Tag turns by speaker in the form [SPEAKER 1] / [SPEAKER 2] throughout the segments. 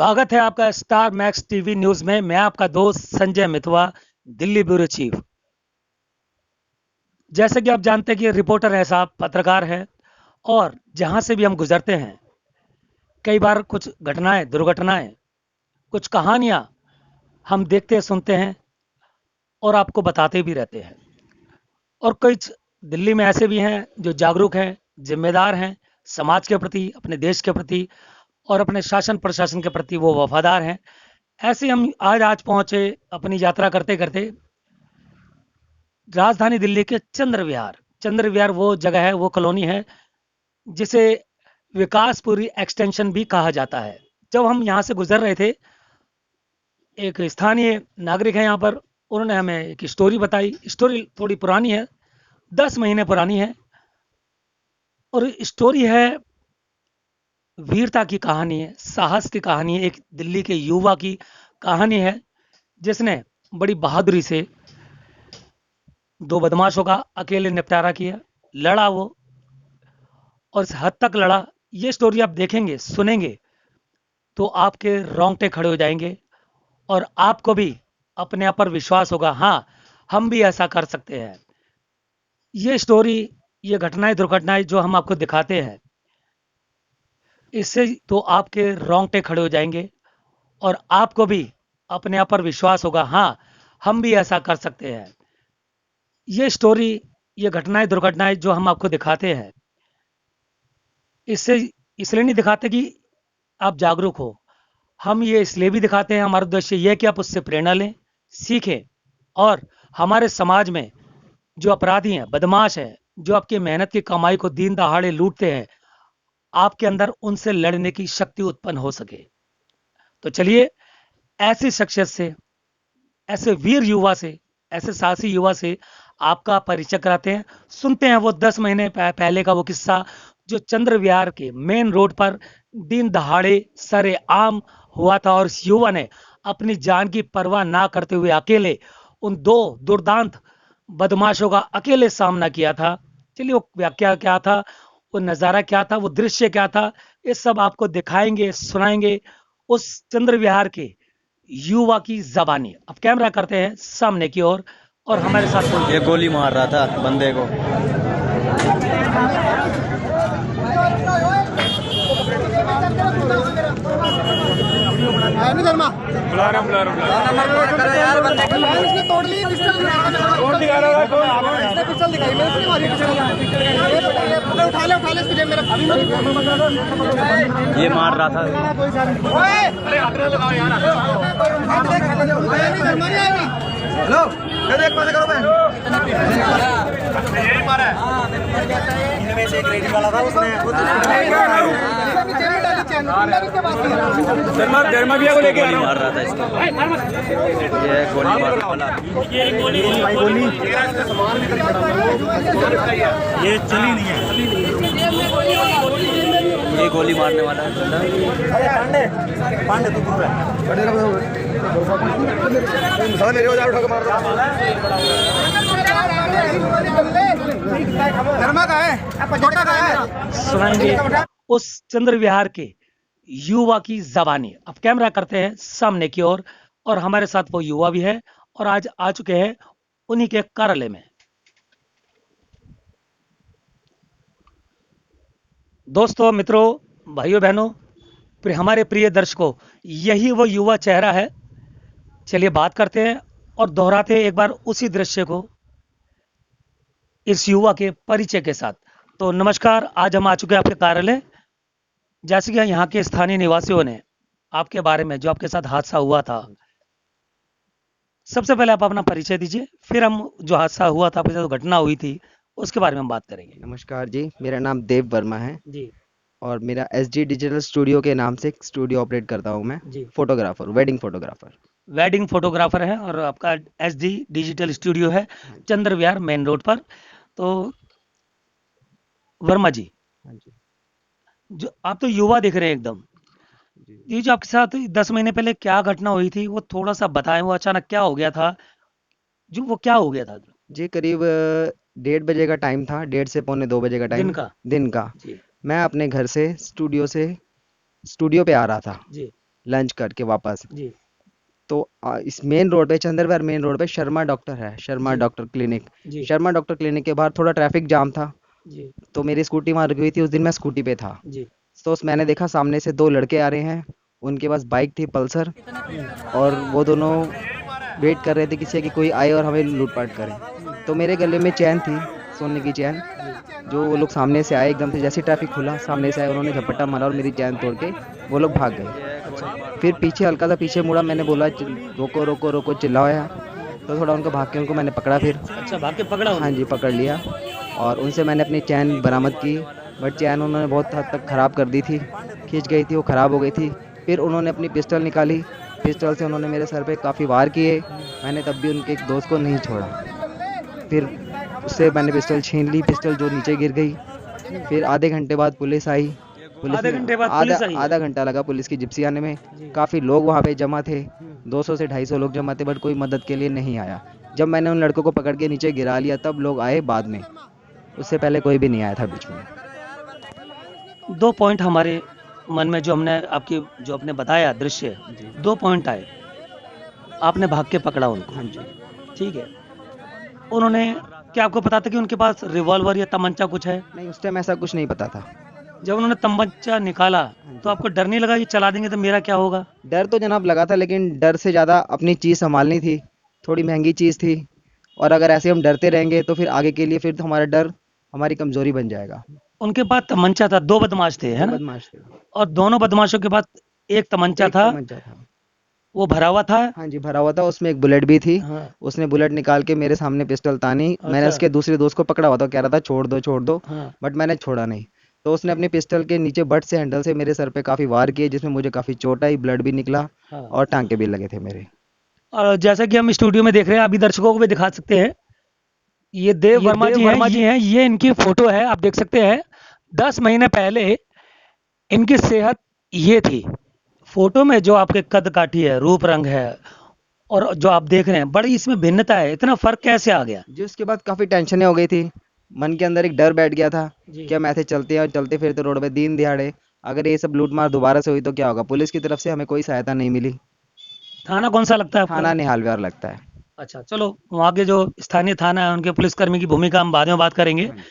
[SPEAKER 1] स्वागत है आपका स्टार मैक्स टीवी न्यूज में। मैं आपका दोस्त संजय मितवा, दिल्ली ब्यूरो चीफ। जैसे कि आप जानते हैं कि रिपोर्टर है साहब, पत्रकार है, और जहां से भी हम गुजरते हैं कई बार कुछ घटनाएं, दुर्घटनाएं, कुछ कहानियां हम देखते सुनते हैं और आपको बताते भी रहते हैं। और कुछ दिल्ली में ऐसे भी हैं जो जागरूक हैं, जिम्मेदार हैं, समाज के प्रति, अपने देश के प्रति और अपने शासन प्रशासन के प्रति वो वफादार हैं। ऐसे हम आज पहुंचे अपनी यात्रा करते करते राजधानी दिल्ली के चंद्र विहार वो जगह है, वो कॉलोनी है जिसे विकासपुरी एक्सटेंशन भी कहा जाता है। जब हम यहाँ से गुजर रहे थे, एक स्थानीय नागरिक है यहाँ पर, उन्होंने हमें एक स्टोरी बताई। स्टोरी थोड़ी पुरानी है, 10 महीने पुरानी है, और स्टोरी है वीरता की कहानी है, साहस की कहानी है। एक दिल्ली के युवा की कहानी है जिसने बड़ी बहादुरी से दो बदमाशों का अकेले निपटारा किया, लड़ा वो, और इस हद तक लड़ा। ये स्टोरी आप देखेंगे, सुनेंगे तो आपके रोंगटे खड़े हो जाएंगे और आपको भी अपने आप पर विश्वास होगा, हाँ हम भी ऐसा कर सकते हैं। ये स्टोरी, ये घटनाएं, दुर्घटनाएं जो हम आपको दिखाते हैं, इससे तो आपके रोंगटे खड़े हो जाएंगे और आपको भी अपने आप पर विश्वास होगा, हाँ हम भी ऐसा कर सकते हैं। ये स्टोरी, ये घटनाएं, दुर्घटनाएं जो हम आपको दिखाते हैं, इससे इसलिए नहीं दिखाते कि आप जागरूक हो। हम ये इसलिए भी दिखाते हैं, हमारा उद्देश्य ये है कि आप उससे प्रेरणा लें, सीखें, और हमारे समाज में जो अपराधी हैं, बदमाश हैं, जो आपकी मेहनत की कमाई को दिन दहाड़े लूटते हैं, आपके अंदर उनसे लड़ने की शक्ति उत्पन्न हो सके। तो चलिए ऐसी शख्सियत से, ऐसे वीर युवा से, ऐसे साहसी युवा से आपका परिचय कराते हैं। सुनते हैं वो 10 महीने पहले का वो किस्सा जो चंद्र विहार के मेन रोड पर दिन दहाड़े सरेआम हुआ था, और इस युवा ने अपनी जान की परवाह ना करते हुए अकेले उन दो दुर्दांत बदमाशों का अकेले सामना किया था। चलिए वो व्याख्या क्या था, वो नज़ारा क्या था, वो दृश्य क्या था, ये सब आपको दिखाएंगे, सुनाएंगे उस चंद्र विहार के युवा की जबानी। अब कैमरा करते हैं सामने की ओर और हमारे साथ
[SPEAKER 2] ये गोली मार रहा था बंदे को। ये मार रहा था। हेलो, एक पास करो मैं। ये मारा है। इनमें से एक लेडी वाला था, उसने धर्मा भैया को लेके आ रहा हूं। मार रहा था इसको। ये गोली मार वाला। ये गोली ये चली नहीं है। ये गोली मारने वाला है। पांडे तू दूर है। मेरे उठा के मार धर्मा का है, छोटा का है।
[SPEAKER 1] सुनाएंगे उस चंद्र विहार के युवा की जबानी। अब कैमरा करते हैं सामने की ओर और हमारे साथ वो युवा भी है और आज आ चुके हैं उन्हीं के कार्यालय में। दोस्तों, मित्रों, भाइयों बहनों, हमारे प्रिय दर्शकों, यही वो युवा चेहरा है। चलिए बात करते हैं और दोहराते हैं एक बार उसी दृश्य को इस युवा के परिचय के साथ। तो नमस्कार, आज हम आ चुके हैं आपके कार्यालय। जैसे कि यहाँ के स्थानीय निवासियों ने आपके बारे में, जो आपके साथ हादसा हुआ था, सबसे पहले आप अपना परिचय दीजिए, फिर हम जो हादसा हुआ था, आपके साथ घटना हुई थी, उसके बारे में हम बात करेंगे।
[SPEAKER 3] नमस्कार जी, मेरा नाम देव वर्मा है
[SPEAKER 1] जी
[SPEAKER 3] और मेरा एसडी डिजिटल स्टूडियो के नाम से एक स्टूडियो ऑपरेट करता हूँ मैं।
[SPEAKER 1] जी,
[SPEAKER 3] photographer, wedding photographer.
[SPEAKER 1] Wedding photographer है और आपका एसडी डिजिटल स्टूडियो है चंद्र विहार मेन रोड पर। तो वर्मा जी,
[SPEAKER 3] हाँ जी
[SPEAKER 1] जो आप तो युवा दिख रहे हैं एकदम,
[SPEAKER 3] जी।
[SPEAKER 1] ये जो आपके साथ 10 महीने पहले क्या घटना हुई थी वो थोड़ा सा बताएं। वो अचानक क्या हो गया था, जो वो क्या हो गया था?
[SPEAKER 3] जी करीब 1:30 बजे का टाइम था, 1:30 से पौने 2 बजे का
[SPEAKER 1] दिन
[SPEAKER 3] टाइम।
[SPEAKER 1] का?
[SPEAKER 3] दिन का।
[SPEAKER 1] जी
[SPEAKER 3] मैं अपने घर से स्टूडियो पे आ रहा था।
[SPEAKER 1] जी
[SPEAKER 3] लंच करके वापस।
[SPEAKER 1] जी
[SPEAKER 3] तो इस मेन रोड पे, चंद्रवार मेन रोड पे शर्मा डॉक्टर है, शर्मा
[SPEAKER 1] जी
[SPEAKER 3] डॉक्टर क्लिनिक।
[SPEAKER 1] जी
[SPEAKER 3] शर्मा डॉक्टर क्लिनिक के बाहर थोड़ा ट्रैफिक जाम था,
[SPEAKER 1] जी
[SPEAKER 3] तो मेरी स्कूटी वहाँ रुकी हुई थी। उस दिन मैं स्कूटी पे था,
[SPEAKER 1] जी।
[SPEAKER 3] तो मैंने देखा सामने से दो लड़के आ रहे हैं। उनके पास बाइक थी पल्सर, और वो दोनों वेट कर रहे थे किसी की कोई आए और हमें लूटपाट करे। तो मेरे गले में चैन थी, सोने की चैन। जो वो लोग सामने से आए, एकदम से जैसे ट्रैफिक खुला सामने से आए, उन्होंने झपट्टा मारा और मेरी चैन तोड़ के वो लोग भाग गए। फिर पीछे हल्का सा पीछे मुड़ा, मैंने बोला रोको रोको रोको" चिल्लाया। तो थोड़ा उनको भाग के उनको मैंने पकड़ा फिर।
[SPEAKER 1] अच्छा, भाग के पकड़ा
[SPEAKER 3] हाँ
[SPEAKER 1] उन्हें।
[SPEAKER 3] जी, पकड़ लिया। और उनसे मैंने अपनी चैन बरामद की, बट चैन उन्होंने बहुत हद तक ख़राब कर दी थी, खींच गई थी, वो ख़राब हो गई थी। फिर उन्होंने अपनी पिस्टल निकाली, पिस्टल से उन्होंने मेरे सर पे काफ़ी वार किए। मैंने तब भी उनके एक दोस्त को नहीं छोड़ा। फिर उससे मैंने पिस्टल छीन ली, पिस्टल जो नीचे गिर गई। फिर आधे घंटे बाद पुलिस आई। पुलिस
[SPEAKER 1] आधे
[SPEAKER 3] ने
[SPEAKER 1] घंटे बाद
[SPEAKER 3] आधा
[SPEAKER 1] पुलिस आई है।
[SPEAKER 3] आधा घंटा लगा पुलिस की जिप्सी आने में।
[SPEAKER 1] जी।
[SPEAKER 3] काफ़ी लोग वहाँ पे जमा थे, 200 से 250 लोग जमा थे, बट कोई मदद के लिए नहीं आया। जब मैंने उन लड़कों को पकड़ के नीचे गिरा लिया, तब लोग आए बाद में। उससे पहले कोई भी नहीं आया था बीच में।
[SPEAKER 1] दो पॉइंट हमारे मन में जो हमने आपकी जो आपने बताया दृश्य,
[SPEAKER 3] जी।
[SPEAKER 1] दो पॉइंट आए। आपने भाग के पकड़ा उनको,
[SPEAKER 3] हाँ जी।
[SPEAKER 1] ठीक है। उन्होंने, क्या आपको पता था कि उनके पास रिवॉल्वर या तमंचा कुछ है?
[SPEAKER 3] नहीं, उस टाइम ऐसा कुछ नहीं पता था।
[SPEAKER 1] जब उन्होंने तमंचा निकाला
[SPEAKER 3] हाँ
[SPEAKER 1] तो
[SPEAKER 3] जी।
[SPEAKER 1] आपको डर नहीं लगा ये चला देंगे तो मेरा क्या होगा?
[SPEAKER 3] डर तो जनाब लगा था, लेकिन डर से ज़्यादा अपनी चीज़ संभालनी थी। थोड़ी महंगी चीज़ थी, और अगर ऐसे हम डरते रहेंगे तो फिर आगे के लिए फिर तो हमारा डर हमारी कमज़ोरी बन जाएगा।
[SPEAKER 1] उनके पास तमंचा था, दो बदमाश थे, है
[SPEAKER 3] दो
[SPEAKER 1] ना?
[SPEAKER 3] बदमाश थे।
[SPEAKER 1] और दोनों बदमाशों के पास एक तमंचा
[SPEAKER 3] एक
[SPEAKER 1] था,
[SPEAKER 3] तमंचा था।
[SPEAKER 1] वो भरा हुआ था।
[SPEAKER 3] हाँ जी, भरा हुआ था, उसमें एक बुलेट भी थी।
[SPEAKER 1] हाँ।
[SPEAKER 3] उसने बुलेट निकाल के मेरे सामने पिस्टल तानी। मैंने
[SPEAKER 1] अच्छा।
[SPEAKER 3] उसके दूसरे दोस्त को पकड़ा हुआ था, कह रहा था छोड़ दो छोड़ दो,
[SPEAKER 1] हाँ।
[SPEAKER 3] बट मैंने छोड़ा नहीं। तो उसने अपनी पिस्टल के नीचे बट से हैंडल से मेरे सर पे काफ़ी वार किए, जिसमें मुझे काफ़ी चोट आई, ब्लड भी निकला,
[SPEAKER 1] हाँ।
[SPEAKER 3] और टांके भी लगे थे मेरे।
[SPEAKER 1] और जैसा कि हम स्टूडियो में देख रहे हैं, अभी दर्शकों को भी दिखा सकते हैं, ये देव वर्मा जी हैं, ये इनकी फोटो है, आप देख सकते हैं। 10 महीने पहले इनकी सेहत ये थी। फोटो में जो आपके कद काठी है, रूप रंग है, और जो आप देख रहे हैं, बड़ी इसमें भिन्नता है। इतना फर्क कैसे आ गया?
[SPEAKER 3] जी, उसके बाद काफ़ी टेंशनें हो गई थी। मन के अंदर एक डर बैठ गया था
[SPEAKER 1] जी।
[SPEAKER 3] कि हम ऐसे चलते हैं और चलते फिरते रोड पे दिन दिहाड़े, अगर ये सब लूट मार दोबारा से हुई तो क्या होगा। पुलिस की तरफ से हमें कोई सहायता नहीं मिली।
[SPEAKER 1] थाना कौन सा लगता है आपका?
[SPEAKER 3] थाना निहाल विहार लगता है।
[SPEAKER 1] अच्छा, चलो वहाँ के जो स्थानीय थाना है, उनके पुलिसकर्मी की भूमिका हम बाद में बात करेंगे।
[SPEAKER 3] हाँ जी।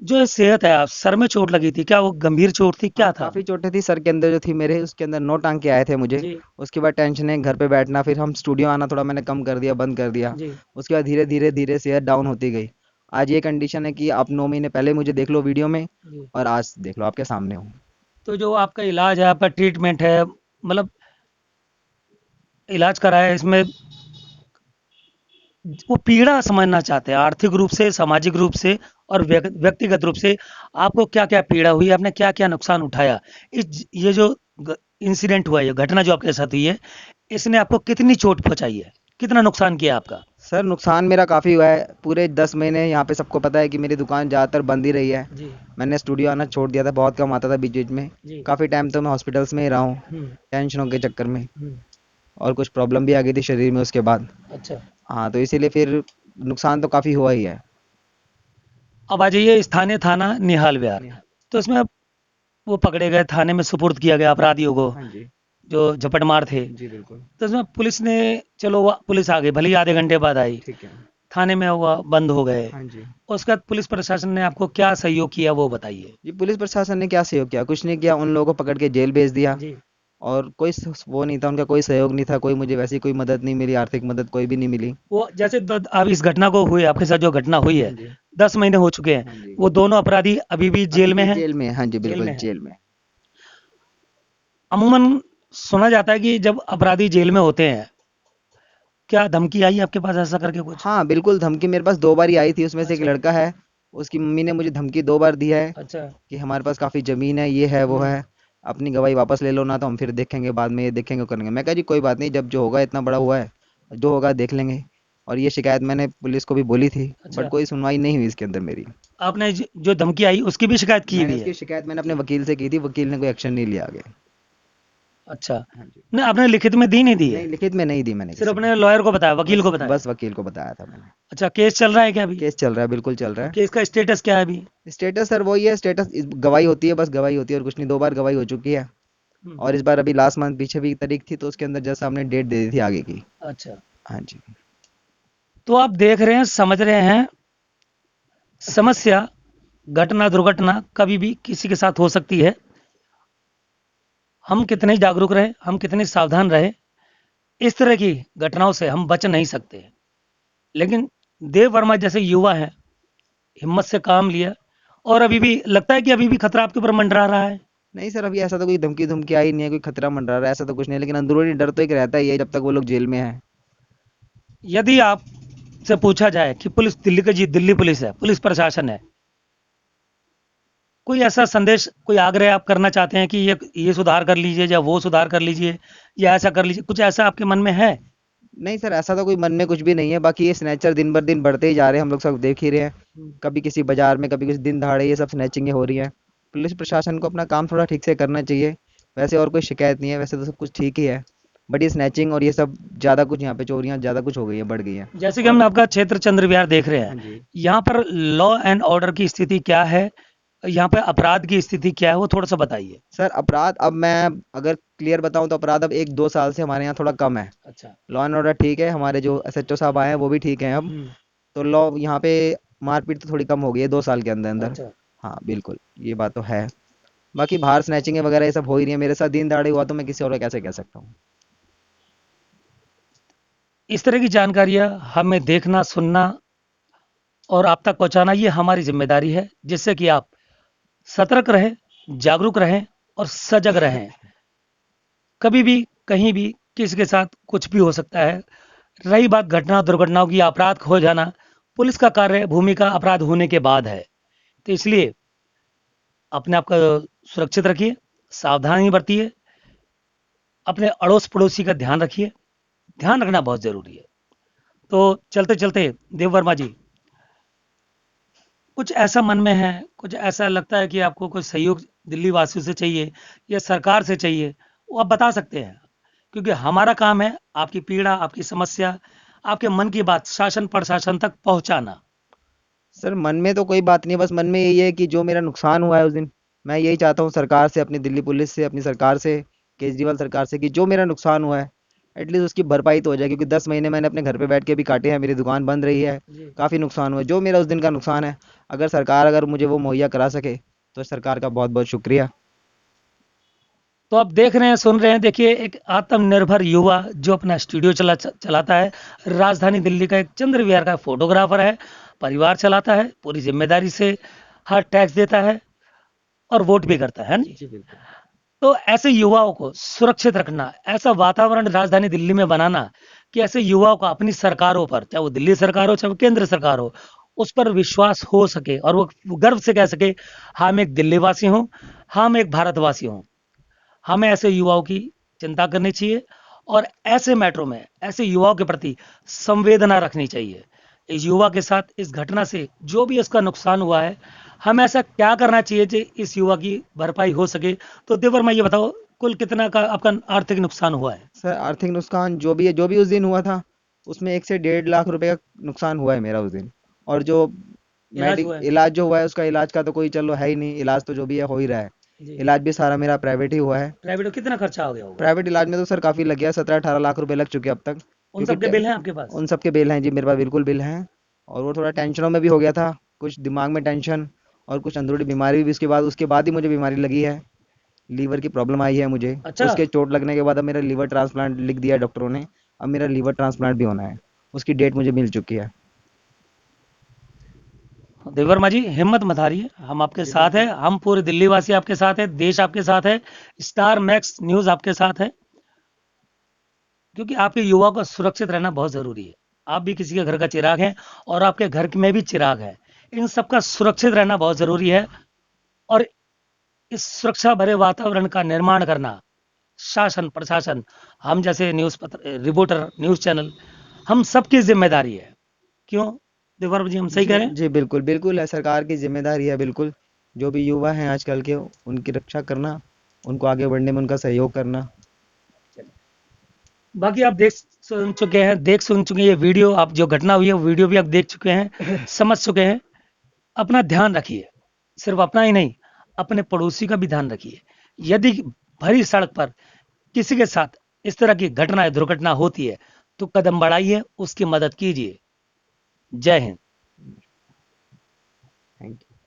[SPEAKER 1] जो ये सेहत है, आप सर में चोट लगी थी, क्या वो गंभीर चोट थी, क्या
[SPEAKER 3] हाँ,
[SPEAKER 1] था?
[SPEAKER 3] काफ़ी चोटें थी सर के अंदर जो थी मेरे, उसके अंदर 9 टांके आए थे मुझे।
[SPEAKER 1] जी
[SPEAKER 3] उसके बाद टेंशनें, घर पे बैठना, फिर हम स्टूडियो आना थोड़ा मैंने कम कर दिया, बंद कर दिया।
[SPEAKER 1] जी
[SPEAKER 3] उसके बाद धीरे धीरे धीरे सेहत डाउन होती गई। आज ये कंडीशन है कि आप 9 महीने पहले मुझे देख लो वीडियो में,
[SPEAKER 1] जी।
[SPEAKER 3] और आज देख लो आपके सामने हूँ।
[SPEAKER 1] तो जो आपका इलाज है, आपका ट्रीटमेंट है, मतलब इलाज कराया है, इसमें वो पीड़ा समझना चाहते हैं, आर्थिक रूप से, सामाजिक रूप से और व्यक्तिगत रूप से आपको क्या क्या पीड़ा हुई, आपने क्या क्या नुकसान उठाया। ये जो इंसिडेंट हुआ, ये घटना जो आपके साथ हुई है, इसने आपको कितनी चोट पहुंचाई है, कितना नुकसान किया आपका?
[SPEAKER 3] सर, नुकसान मेरा काफ़ी हुआ है। पूरे 10 महीने यहाँ पे सबको पता है कि मेरी दुकान ज़्यादातर बंद ही रही है।
[SPEAKER 1] जी
[SPEAKER 3] मैंने स्टूडियो आना छोड़ दिया था, बहुत कम आता था बीच बीच में।
[SPEAKER 1] जी।
[SPEAKER 3] काफ़ी टाइम तो मैं हॉस्पिटल्स में ही रहा हूँ,
[SPEAKER 1] हम्म
[SPEAKER 3] टेंशनों के चक्कर में,
[SPEAKER 1] हम्म।
[SPEAKER 3] और कुछ प्रॉब्लम भी आ गई थी शरीर में उसके बाद।
[SPEAKER 1] अच्छा,
[SPEAKER 3] हाँ, तो इसीलिए फिर नुकसान तो काफ़ी हुआ ही है।
[SPEAKER 1] अब आ जाइए स्थानीय थाना निहाल विहार। तो इसमें वो पकड़े गए, थाने में सुपुर्द किया गया अपराधियों को,
[SPEAKER 3] हाँ जी।
[SPEAKER 1] जो झपटमार थे।
[SPEAKER 3] जी बिल्कुल।
[SPEAKER 1] तो इसमें पुलिस ने, चलो पुलिस आ गई, भले ही आधे घंटे बाद आई,
[SPEAKER 3] ठीक है।
[SPEAKER 1] थाने में हुआ, बंद हो गए।
[SPEAKER 3] हाँ जी।
[SPEAKER 1] उसके बाद पुलिस प्रशासन ने आपको क्या सहयोग किया, वो बताइए।
[SPEAKER 3] जी, पुलिस प्रशासन ने क्या सहयोग किया, कुछ नहीं किया। उन लोगों को पकड़ के जेल भेज दिया,
[SPEAKER 1] जी
[SPEAKER 3] और कोई वो नहीं था, उनका कोई सहयोग नहीं था, कोई मुझे वैसी कोई मदद नहीं मिली, आर्थिक मदद कोई भी नहीं मिली।
[SPEAKER 1] वो जैसे अब इस घटना को हुए, आपके साथ जो घटना हुई है,
[SPEAKER 3] हाँ जी।
[SPEAKER 1] 10 महीने हो चुके
[SPEAKER 3] हाँ
[SPEAKER 1] हैं,
[SPEAKER 3] जी।
[SPEAKER 1] वो दोनों अपराधी अभी भी जेल में हैं?
[SPEAKER 3] जेल में, हाँ जी
[SPEAKER 1] जेल
[SPEAKER 3] बिल्कुल
[SPEAKER 1] में है।
[SPEAKER 3] जेल में।
[SPEAKER 1] अमूमन सुना जाता है कि जब अपराधी जेल में होते हैं, क्या धमकी आई आपके पास ऐसा करके कुछ?
[SPEAKER 3] हाँ बिल्कुल, धमकी मेरे पास 2 बार ही आई थी। उसमें से एक
[SPEAKER 1] अच्छा
[SPEAKER 3] लड़का है, उसकी मम्मी ने मुझे धमकी 2 बार दी है
[SPEAKER 1] अच्छा।
[SPEAKER 3] कि हमारे पास काफ़ी ज़मीन है, ये है वो है, अपनी गवाही वापस ले लो, ना तो हम फिर देखेंगे बाद में, ये देखेंगे वो करेंगे। मैं कहा जी कोई बात नहीं, जब जो होगा इतना बड़ा हुआ है, जो होगा देख लेंगे। और ये शिकायत मैंने पुलिस को भी बोली थी,
[SPEAKER 1] अच्छा,
[SPEAKER 3] बट कोई सुनवाई नहीं हुई इसके अंदर मेरी।
[SPEAKER 1] आपने जो धमकी आई उसकी भी शिकायत की हुई है?
[SPEAKER 3] शिकायत मैंने अपने वकील से की थी, वकील ने कोई एक्शन नहीं लिया आगे।
[SPEAKER 1] अच्छा,
[SPEAKER 3] हाँ जी।
[SPEAKER 1] नहीं आपने लिखित में दी नहीं दी है?
[SPEAKER 3] नहीं, लिखित में नहीं दी मैंने
[SPEAKER 1] सिर्फ
[SPEAKER 3] किसी को।
[SPEAKER 1] अपने लॉयर को बताया, वकील को बताया?
[SPEAKER 3] बस वकील को बताया था मैंने।
[SPEAKER 1] अच्छा, केस चल रहा है क्या अभी?
[SPEAKER 3] केस चल रहा है, बिल्कुल चल रहा है।
[SPEAKER 1] केस का स्टेटस क्या है अभी?
[SPEAKER 3] स्टेटस सर वही है, स्टेटस गवाही होती है, बस गवाही होती है और कुछ नहीं। 2 बार गवाही हो चुकी है। और इस बार अभी लास्ट मंथ पीछे भी तारीख थी तो उसके अंदर जस्ट हमने डेट दे दी थी आगे की।
[SPEAKER 1] अच्छा,
[SPEAKER 3] हाँ जी।
[SPEAKER 1] तो आप देख रहे हैं, समझ रहे हैं, समस्या, घटना, दुर्घटना कभी भी किसी के साथ हो सकती है। हम कितने जागरूक रहे, हम कितने सावधान रहे, इस तरह की घटनाओं से हम बच नहीं सकते। लेकिन देव वर्मा जैसे युवा हैं, हिम्मत से काम लिया, और अभी भी लगता है कि अभी भी खतरा आपके ऊपर मंडरा रहा है।
[SPEAKER 3] नहीं सर, अभी ऐसा तो कोई धमकी धमकी आई नहीं है, कोई खतरा मंडरा रहा है ऐसा तो कुछ नहीं, लेकिन अंदरूनी डर तो एक रहता ही है जब तक वो लोग जेल में हैं।
[SPEAKER 1] यदि आपसे पूछा जाए कि पुलिस दिल्ली की, जी दिल्ली पुलिस है, पुलिस प्रशासन है, कोई ऐसा संदेश, कोई आग्रह आप करना चाहते हैं कि ये सुधार कर लीजिए या वो सुधार कर लीजिए या ऐसा कर लीजिए, कुछ ऐसा आपके मन में है?
[SPEAKER 3] नहीं सर, ऐसा तो कोई मन में कुछ भी नहीं है, बाकी ये स्नैचर दिन बर दिन बढ़ते ही जा रहे हैं, हम लोग सब देख ही रहे हैं। कभी किसी बाजार में, कभी किसी दिन दहाड़े ये सब स्नैचिंगें हो रही हैं। पुलिस प्रशासन को अपना काम थोड़ा ठीक से करना चाहिए। वैसे और कोई शिकायत नहीं है, वैसे तो सब कुछ ठीक ही है, बट ये स्नैचिंग और ये सब ज़्यादा कुछ, यहाँ पे चोरियाँ ज़्यादा कुछ हो गई है, बढ़ गई हैं।
[SPEAKER 1] जैसे कि हम आपका क्षेत्र चंद्र विहार देख रहे
[SPEAKER 3] हाँ
[SPEAKER 1] हैं,
[SPEAKER 3] जी।
[SPEAKER 1] यहाँ पर लॉ एंड ऑर्डर की स्थिति क्या है, यहाँ पे अपराध की स्थिति क्या है, वो थोड़ा सा बताइए।
[SPEAKER 3] सर अपराध, अब मैं अगर क्लियर बताऊं तो अपराध अब 1-2 साल से हमारे यहाँ थोड़ा कम है।
[SPEAKER 1] अच्छा।
[SPEAKER 3] लॉ एंड ऑर्डर ठीक है, हमारे जो एसएचओ साहब आए हैं वो भी ठीक हैं अब। तो लॉ यहाँ पे मारपीट तो थोड़ी कम हो गई है 2 साल के अंदर अंदर।
[SPEAKER 1] अच्छा।
[SPEAKER 3] हाँ बिल्कुल, ये बात तो है। बाकी बाहर स्नैचिंग वगैरह ये सब हो ही रही है, मेरे साथ दिन दहाड़े हुआ तो मैं किसी और को कैसे कह सकता हूँ।
[SPEAKER 1] इस तरह की जानकारियां हमें देखना, सुनना और आप तक पहुंचाना, ये हमारी जिम्मेदारी है, जिससे कि आप सतर्क रहें, जागरूक रहें और सजग रहें। कभी भी, कहीं भी, किसी के साथ कुछ भी हो सकता है। रही बात घटना दुर्घटनाओं की, अपराध हो जाना, पुलिस का कार्य, भूमिका अपराध होने के बाद है। तो इसलिए अपने आप को सुरक्षित रखिए, सावधानी बरतिए, अपने अड़ोस पड़ोसी का ध्यान रखिए, ध्यान रखना बहुत जरूरी है। तो चलते चलते देव वर्मा जी, कुछ ऐसा मन में है, कुछ ऐसा लगता है कि आपको कुछ सहयोग दिल्ली वासियों से चाहिए या सरकार से चाहिए, वो आप बता सकते हैं, क्योंकि हमारा काम है आपकी पीड़ा, आपकी समस्या, आपके मन की बात शासन प्रशासन तक पहुंचाना।
[SPEAKER 3] सर मन में तो कोई बात नहीं है, बस मन में यही है कि जो मेरा नुकसान हुआ है उस दिन, मैं यही चाहता हूँ सरकार से, अपनी दिल्ली पुलिस से, अपनी सरकार से, केजरीवाल सरकार से, कि जो मेरा नुकसान हुआ है एटलीस्ट उसकी भरपाई तो हो जाए, क्योंकि 10 महीने मैंने अपने घर पे बैठ के भी काटे हैं, मेरी दुकान बंद रही है,
[SPEAKER 1] जी।
[SPEAKER 3] काफ़ी नुकसान हुआ है। जो मेरा उस दिन का नुकसान है, अगर सरकार अगर मुझे वो मुहैया करा सके तो सरकार का बहुत बहुत शुक्रिया।
[SPEAKER 1] तो आप देख रहे हैं, सुन रहे हैं, देखिए एक आत्मनिर्भर युवा जो अपना स्टूडियो चलाता है, राजधानी दिल्ली का एक चंद्र विहार का फोटोग्राफर है, परिवार चलाता है, पूरी जिम्मेदारी से हर टैक्स देता है और वोट भी करता है ना जी।
[SPEAKER 3] जी बिल्कुल।
[SPEAKER 1] तो ऐसे युवाओं को सुरक्षित रखना, ऐसा वातावरण राजधानी दिल्ली में बनाना कि ऐसे युवाओं को अपनी सरकारों पर, चाहे वो दिल्ली सरकार हो चाहे वो केंद्र सरकार हो, उस पर विश्वास हो सके और वो गर्व से कह सके, हम एक दिल्ली वासी हूँ, हम एक भारतवासी हूँ। हमें ऐसे युवाओं की चिंता करनी चाहिए और ऐसे मैटरों में ऐसे युवाओं के प्रति संवेदना रखनी चाहिए। इस युवा के साथ इस घटना से जो भी इसका नुकसान हुआ है, हमें ऐसा क्या करना चाहिए कि इस युवा की भरपाई हो सके। तो देवर मैं ये बताओ, कुल कितना का आपका आर्थिक नुकसान हुआ है?
[SPEAKER 3] सर आर्थिक नुकसान जो भी है, जो भी उस दिन हुआ था, उसमें 1 से 1.5 लाख रुपए का नुकसान हुआ है मेरा उस दिन। और जो
[SPEAKER 1] इलाज हुआ है?
[SPEAKER 3] इलाज जो हुआ है उसका, इलाज का तो कोई चलो है ही नहीं, इलाज तो जो भी है हो ही रहा है।
[SPEAKER 1] जी।
[SPEAKER 3] इलाज भी सारा मेरा प्राइवेट ही हुआ है।
[SPEAKER 1] प्राइवेट में कितना खर्चा हो गया होगा?
[SPEAKER 3] प्राइवेट इलाज में तो सर काफ़ी लग गया, 17-18 लाख रुपए लग चुके अब तक।
[SPEAKER 1] उन
[SPEAKER 3] क्योंकि
[SPEAKER 1] सब के बिल हैं आपके पास?
[SPEAKER 3] उन सब के बिल हैं जी, मेरे पास बिल्कुल बिल हैं। और वो थोड़ा टेंशनों में भी हो गया था, कुछ दिमाग में टेंशन और कुछ अंदरूनी बीमारी भी, उसके बाद ही मुझे बीमारी लगी है, लीवर की प्रॉब्लम आई है मुझे।
[SPEAKER 1] अच्छा।
[SPEAKER 3] उसके चोट लगने के बाद अब मेरा लीवर ट्रांसप्लांट लिख दिया है डॉक्टरों ने, अब मेरा लीवर ट्रांसप्लांट भी होना है, उसकी डेट मुझे मिल चुकी है।
[SPEAKER 1] देवर्मा जी, हिम्मत मत हारिए, हम आपके साथ हैं, हम पूरे दिल्ली वासी आपके साथ हैं, देश आपके साथ है, स्टार मैक्स न्यूज़ आपके साथ है, क्योंकि आपके युवा को सुरक्षित रहना बहुत ज़रूरी है। आप भी किसी के घर का चिराग हैं और आपके घर में भी चिराग है। इन सबका सुरक्षित रहना बहुत ज़रूरी है और इस सुरक्षा भरे वातावरण का निर्माण करना शासन, प्रशासन, हम जैसे न्यूज़ पत्र, रिपोर्टर, न्यूज़ चैनल, हम सबकी ज़िम्मेदारी है। क्यों देवर्मा जी, हम सही कह रहे हैं?
[SPEAKER 3] जी बिल्कुल बिल्कुल है, सरकार की जिम्मेदारी है बिल्कुल। जो भी युवा हैं आजकल के, उनकी रक्षा करना, उनको आगे बढ़ने में उनका सहयोग करना।
[SPEAKER 1] बाकी आप देख सुन चुके हैं ये वीडियो, आप जो घटना हुई है वो वीडियो भी आप देख चुके हैं, समझ चुके हैं। अपना ध्यान रखिए, सिर्फ अपना ही नहीं, अपने पड़ोसी का भी ध्यान रखिए। यदि भरी सड़क पर किसी के साथ इस तरह की घटनाएं दुर्घटना होती है तो कदम बढ़ाइए, उसकी मदद कीजिए। जय हिंद।
[SPEAKER 3] Thank you.